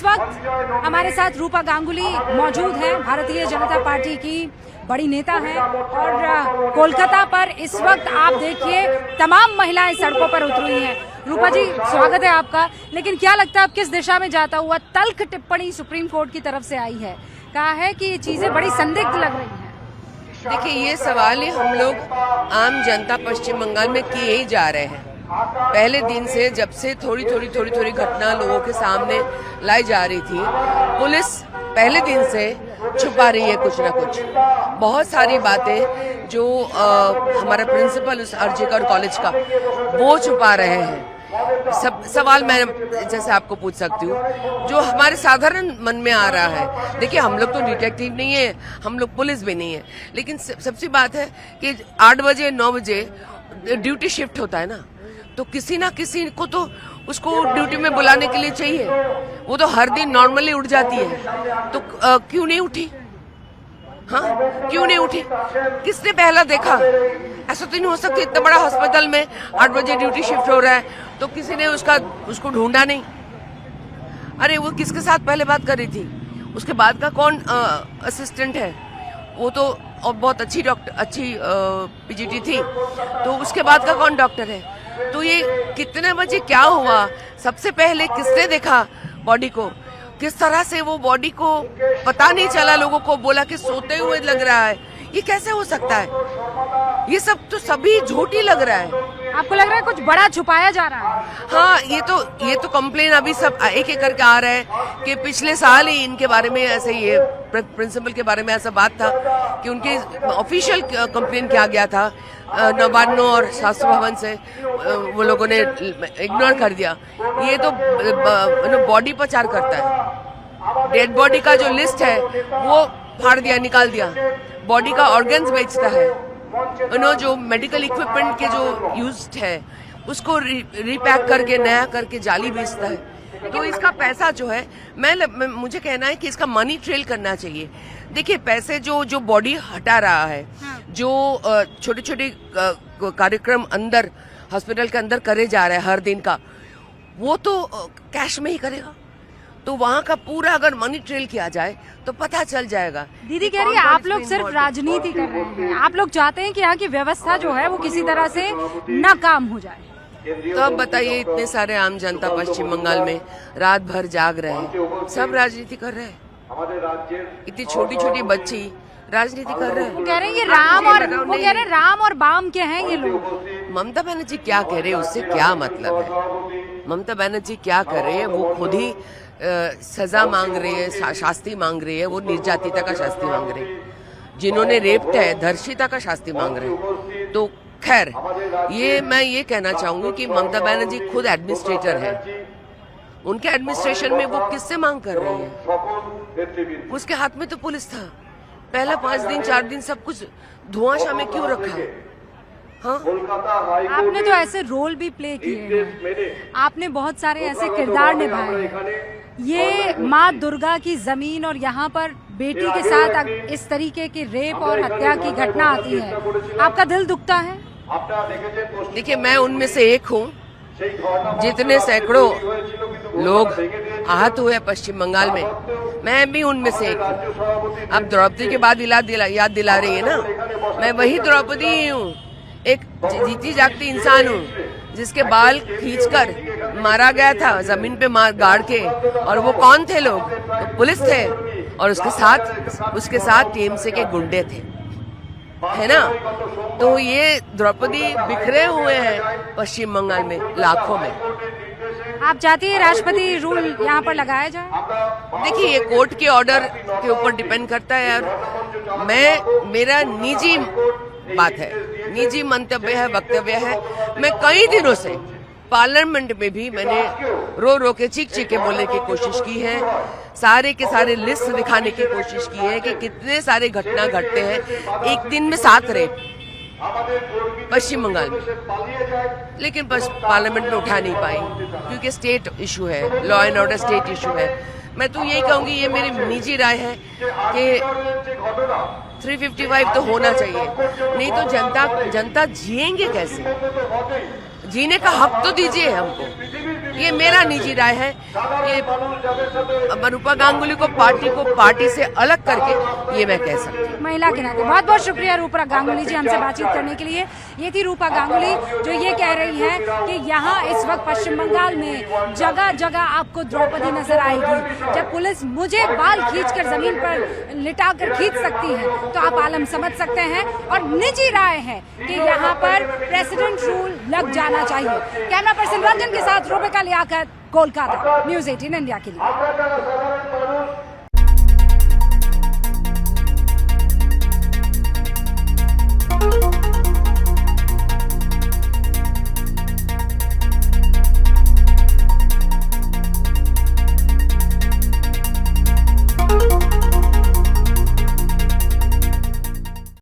वक्त हमारे साथ रूपा गांगुली मौजूद है, भारतीय जनता पार्टी की बड़ी नेता हैं और कोलकाता पर इस वक्त आप देखिए तमाम महिलाएं सड़कों पर उतरी हैं। रूपा जी, स्वागत है आपका। लेकिन क्या लगता है अब किस दिशा में जाता हुआ तल्ख टिप्पणी सुप्रीम कोर्ट की तरफ से आई है? कहा है कि ये चीजें बड़ी संदिग्ध लग रही हैं। देखिए, ये सवाल ही हम लोग आम जनता पश्चिम बंगाल में किए ही जा रहे हैं। पहले दिन से जब से थोड़ी घटना लोगों के सामने लाई जा रही थी, पुलिस पहले दिन से छुपा रही है कुछ ना कुछ। बहुत सारी बातें जो हमारा प्रिंसिपल उस अर्जिकर कॉलेज का वो छुपा रहे हैं। सब सवाल मैं जैसे आपको पूछ सकती हूँ जो हमारे साधारण मन में आ रहा है। देखिए, हम लोग तो डिटेक्टिव नहीं है, हम लोग पुलिस भी नहीं है, लेकिन सबसे बात है कि 8 बजे 9 बजे ड्यूटी शिफ्ट होता है ना, तो किसी ना किसी को तो उसको ड्यूटी में बुलाने के लिए चाहिए। वो तो हर दिन नॉर्मली उठ जाती है, तो क्यों नहीं उठी? हाँ, क्यों नहीं उठी? किसने पहला देखा? ऐसा तो नहीं हो सकता इतना बड़ा हॉस्पिटल में 8 बजे ड्यूटी शिफ्ट हो रहा है तो किसी ने उसको ढूंढा नहीं। अरे वो किसके साथ पहले बात कर रही थी? उसके बाद का कौन असिस्टेंट है? वो तो और बहुत अच्छी पीजीटी थी, तो उसके बाद का कौन डॉक्टर है? तो ये कितने बजे क्या हुआ? सबसे पहले किसने देखा बॉडी को? किस तरह से वो बॉडी को पता नहीं चला? लोगों को बोला कि सोते हुए लग रहा है। ये कैसे हो सकता है? ये सब तो सभी झूठ ही लग रहा है। आपको लग रहा है कुछ बड़ा छुपाया जा रहा है? हाँ, ये तो कंप्लेन अभी सब एक एक करके आ रहा है कि पिछले साल ही इनके बारे में ऐसे ये प्रिंसिपल के बारे में ऐसा बात था कि उनके ऑफिशियल कंप्लेन किया गया था नवान्नो और शास्त्र भवन से, वो लोगों ने इग्नोर कर दिया। ये तो बॉडी प्रचार करता है। डेड बॉडी का जो लिस्ट है वो फाड़ दिया, निकाल दिया। बॉडी का ऑर्गन्स बेचता है, जो मेडिकल इक्विपमेंट के जो यूज्ड है उसको रीपैक करके नया करके जाली बेचता है। तो इसका पैसा जो है, मुझे कहना है कि इसका मनी ट्रेल करना चाहिए। देखिए, पैसे जो बॉडी हटा रहा है, जो छोटे कार्यक्रम अंदर हॉस्पिटल के अंदर करे जा रहा है हर दिन का, वो तो कैश में ही करेगा। तो वहाँ का पूरा अगर मनी ट्रेल किया जाए तो पता चल जाएगा। दीदी कह रही है आप लोग सिर्फ राजनीति कर रहे हैं, आप लोग चाहते हैं कि यहाँ की व्यवस्था जो है वो किसी तरह से नाकाम हो जाए। तो अब बताइए, इतने सारे आम जनता पश्चिम बंगाल में रात भर जाग रहे हैं, सब राजनीति कर रहे हैं। इतनी छोटी बच्ची राजनीति कर रहे हैं। कह रहे हैं ये राम और बाम के हैं ये लोग। ममता बनर्जी क्या कह रहे हैं, उससे क्या मतलब है? ममता बनर्जी क्या कर रहे हैं? वो खुद ही सजा मांग रही है, शास्ति मांग रही है। वो निर्जातिता का शास्ति मांग रही है। जिन्होंने रेप्ड है, धर्षिता का शास्ति मांग रहे हैं। तो खैर, मैं ये कहना चाहूंगी कि ममता बनर्जी खुद एडमिनिस्ट्रेटर है। उनके एडमिनिस्ट्रेशन में वो किससे मांग कर रही है? उसके हाथ में तो पुलिस था। पहला 5 दिन 4 दिन सब कुछ धुआंशा में क्यों रखा? हाँ, आपने तो ऐसे रोल भी प्ले किए हैं, आपने बहुत सारे ऐसे किरदार निभाए हैं। ये माँ दुर्गा की जमीन और यहाँ पर बेटी के साथ इस तरीके की रेप और हत्या की घटना आती है, आपका दिल दुखता है? देखिए, मैं उनमें से एक हूँ। जितने सैकड़ों लोग आहत हुए पश्चिम बंगाल में, मैं भी उनमें से एक हूँ। अब द्रौपदी के बाद याद दिला रही है ना, मैं वही द्रौपदी ही हूँ। एक जीती जागती इंसान हूँ जिसके बाल खींचकर मारा गया था, जमीन पे गाड़ के। और वो कौन थे लोग? तो पुलिस थे और उसके साथ टीएमसी के गुंडे थे, है ना? तो ये द्रौपदी बिखरे हुए हैं पश्चिम बंगाल में लाखों में। आप चाहती है राष्ट्रपति रूल यहाँ पर लगाया जाए? देखिए, ये कोर्ट के ऑर्डर के ऊपर डिपेंड करता है यार। मेरा निजी बात है, निजी मंतव्य है, वक्तव्य है। मैं कई दिनों से पार्लियामेंट में भी मैंने रो के चीख के बोलने की कोशिश की है। सारे के सारे लिस्ट दिखाने की कोशिश की है कि कितने सारे घटना घटते हैं। एक दिन में 7 रेप पश्चिम बंगाल में, लेकिन पार्लियामेंट में उठा नहीं पाई क्योंकि स्टेट इशू है, law and order state issue है। मैं तो यही कहूंगी, ये मेरी निजी राय है कि 355 तो होना चाहिए, नहीं तो जनता जिएंगे कैसे? जीने का हक तो दीजिए हमको। ये मेरा निजी राय है कि रूपा गांगुली को पार्टी से अलग करके ये मैं कह सकती हूँ। महिला के नाते बहुत बहुत शुक्रिया रूपा गांगुली जी हमसे बातचीत करने के लिए। ये थी रूपा गांगुली जो ये कह रही है कि यहाँ इस वक्त पश्चिम बंगाल में जगह जगह आपको द्रौपदी नजर आएगी। जब पुलिस मुझे बाल खींचकर जमीन पर लिटाकर खींच सकती है तो आप आलम समझ सकते हैं। और निजी राय है कि यहाँ पर प्रेसिडेंट रूल लग जाना चाहिए। कैमरा पर्सन रंजन के साथ रूबिका लियाकत, कोलकाता, न्यूज़ 18 इंडिया के लिए।